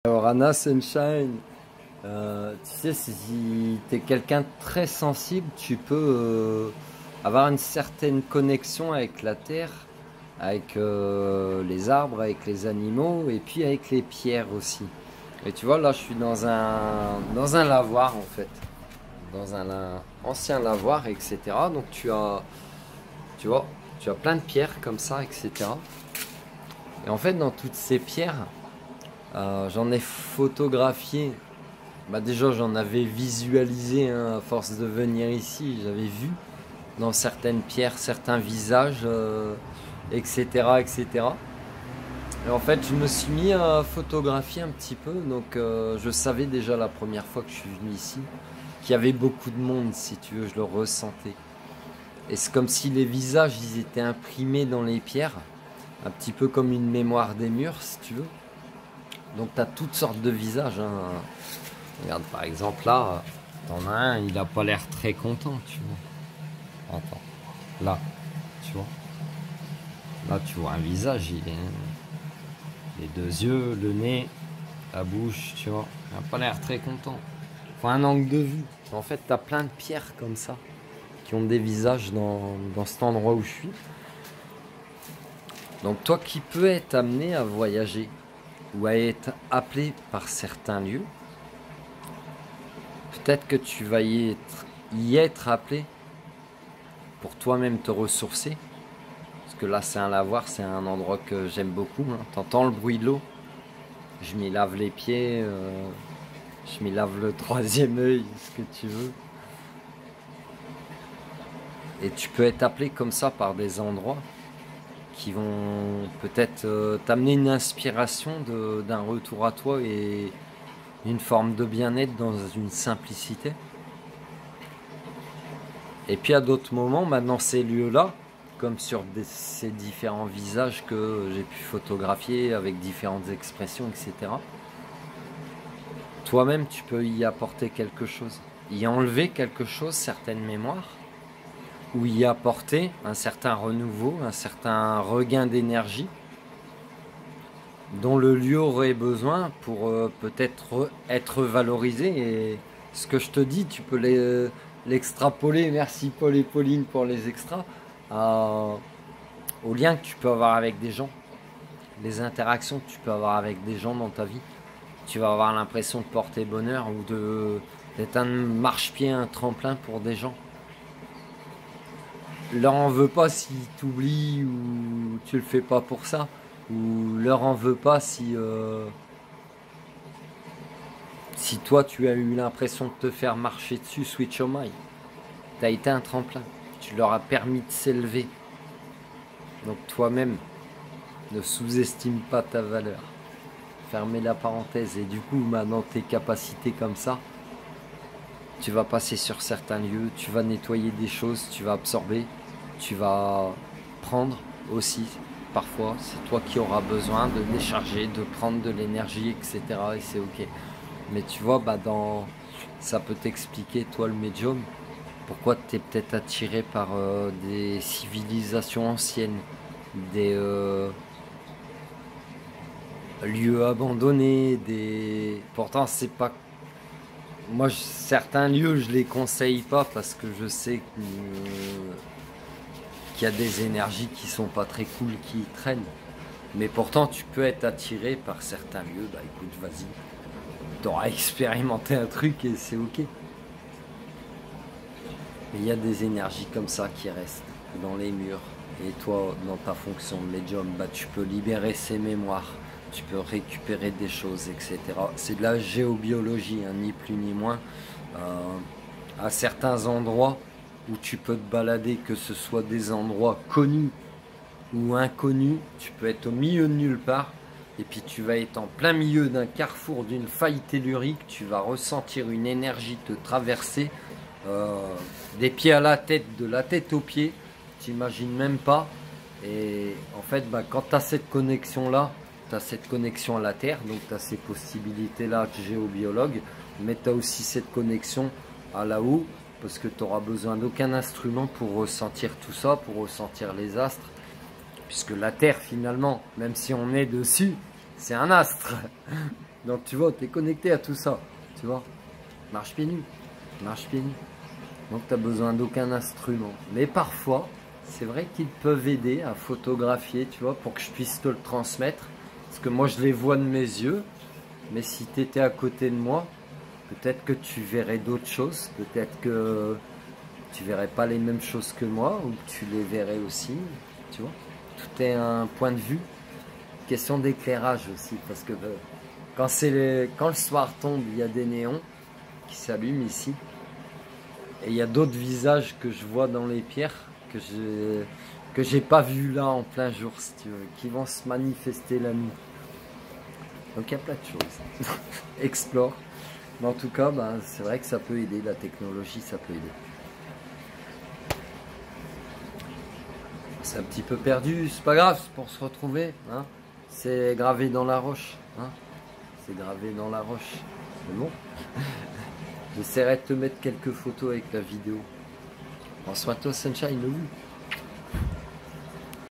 Alors Anna Sunshine, tu sais, si tu es quelqu'un de très sensible, tu peux avoir une certaine connexion avec la terre, avec les arbres, avec les animaux et puis avec les pierres aussi. Et tu vois, là je suis dans un lavoir en fait, dans un ancien lavoir, etc. Donc tu vois, tu as plein de pierres comme ça, etc. Et en fait, dans toutes ces pierres, j'en ai photographié. Bah déjà, j'en avais visualisé hein, à force de venir ici. J'avais vu dans certaines pierres certains visages, etc., etc. Et cetera. Et en fait, je me suis mis à photographier un petit peu. Donc, je savais déjà la première fois que je suis venu ici qu'il y avait beaucoup de monde, si tu veux, je le ressentais. Et c'est comme si les visages, ils étaient imprimés dans les pierres, un petit peu comme une mémoire des murs, si tu veux. Donc, tu as toutes sortes de visages. Hein. Regarde, par exemple, là, t'en as un, il a pas l'air très content, tu vois. Attends, là, tu vois. Là, tu vois un visage, il est... les deux yeux, le nez, la bouche, tu vois. Il a pas l'air très content. Faut un angle de vue. En fait, t'as plein de pierres comme ça, qui ont des visages dans cet endroit où je suis. Donc, toi qui peux être amené à voyager, ou à être appelé par certains lieux, peut-être que tu vas y être appelé pour toi-même te ressourcer. Parce que là, c'est un lavoir, c'est un endroit que j'aime beaucoup. Hein. T'entends le bruit de l'eau? Je m'y lave les pieds, je m'y lave le troisième œil, ce que tu veux. Et tu peux être appelé comme ça par des endroits qui vont peut-être t'amener une inspiration d'un retour à toi et une forme de bien-être dans une simplicité. Et puis à d'autres moments, maintenant ces lieux-là, comme sur ces différents visages que j'ai pu photographier avec différentes expressions, etc. Toi-même, tu peux y apporter quelque chose, y enlever quelque chose, certaines mémoires, ou y apporter un certain renouveau, un certain regain d'énergie dont le lieu aurait besoin pour peut-être être valorisé. Et ce que je te dis, tu peux l'extrapoler, merci Paul et Pauline pour les extras, au lien que tu peux avoir avec des gens, les interactions que tu peux avoir avec des gens dans ta vie. Tu vas avoir l'impression de porter bonheur ou d'être un marchepied, un tremplin pour des gens. Leur en veux pas si tu oublies ou tu le fais pas pour ça. Ou leur en veux pas si toi tu as eu l'impression de te faire marcher dessus, switch on my. Tu as été un tremplin. Tu leur as permis de s'élever. Donc toi-même, ne sous-estime pas ta valeur. Fermez la parenthèse. Et du coup, maintenant tes capacités comme ça, tu vas passer sur certains lieux, tu vas nettoyer des choses, tu vas absorber, tu vas prendre aussi. Parfois, c'est toi qui auras besoin de décharger, de prendre de l'énergie, etc. Et c'est ok. Mais tu vois, ça peut t'expliquer, toi le médium, pourquoi tu es peut-être attiré par des civilisations anciennes, des lieux abandonnés, Pourtant, c'est pas... Moi, certains lieux, je les conseille pas parce que je sais qu'il y a des énergies qui sont pas très cool qui traînent. Mais pourtant, tu peux être attiré par certains lieux. Bah écoute, vas-y. T'auras expérimenté un truc et c'est ok. Mais il y a des énergies comme ça qui restent dans les murs. Et toi, dans ta fonction de médium, bah, tu peux libérer ces mémoires. Tu peux récupérer des choses, etc. C'est de la géobiologie, hein, ni plus ni moins. À certains endroits où tu peux te balader, que ce soit des endroits connus ou inconnus, tu peux être au milieu de nulle part. Et puis tu vas être en plein milieu d'un carrefour, d'une faille tellurique. Tu vas ressentir une énergie te traverser des pieds à la tête, de la tête aux pieds. Tu n'imagines même pas. Et en fait, bah, quand tu as cette connexion-là, tu as cette connexion à la Terre, donc tu as ces possibilités-là de géobiologue, mais tu as aussi cette connexion à là-haut, parce que tu n'auras besoin d'aucun instrument pour ressentir tout ça, pour ressentir les astres, puisque la Terre, finalement, même si on est dessus, c'est un astre. Donc tu vois, tu es connecté à tout ça. Tu vois, marche pieds nus. Marche pieds nus. Donc tu n'as besoin d'aucun instrument. Mais parfois, c'est vrai qu'ils peuvent aider à photographier, tu vois, pour que je puisse te le transmettre. Parce que moi, je les vois de mes yeux. Mais si tu étais à côté de moi, peut-être que tu verrais d'autres choses. Peut-être que tu verrais pas les mêmes choses que moi. Ou que tu les verrais aussi. Tu vois, tout est un point de vue. Question d'éclairage aussi. Parce que quand le soir tombe, il y a des néons qui s'allument ici. Et il y a d'autres visages que je vois dans les pierres que j'ai pas vu là en plein jour, si tu veux, qui vont se manifester la nuit. Donc il y a plein de choses. Explore. Mais en tout cas, ben, c'est vrai que ça peut aider, la technologie, ça peut aider. C'est un petit peu perdu, c'est pas grave, c'est pour se retrouver. Hein. C'est gravé dans la roche. Hein. C'est gravé dans la roche. C'est bon. J'essaierai de te mettre quelques photos avec la vidéo. Prends soin de toi, Sunshine, le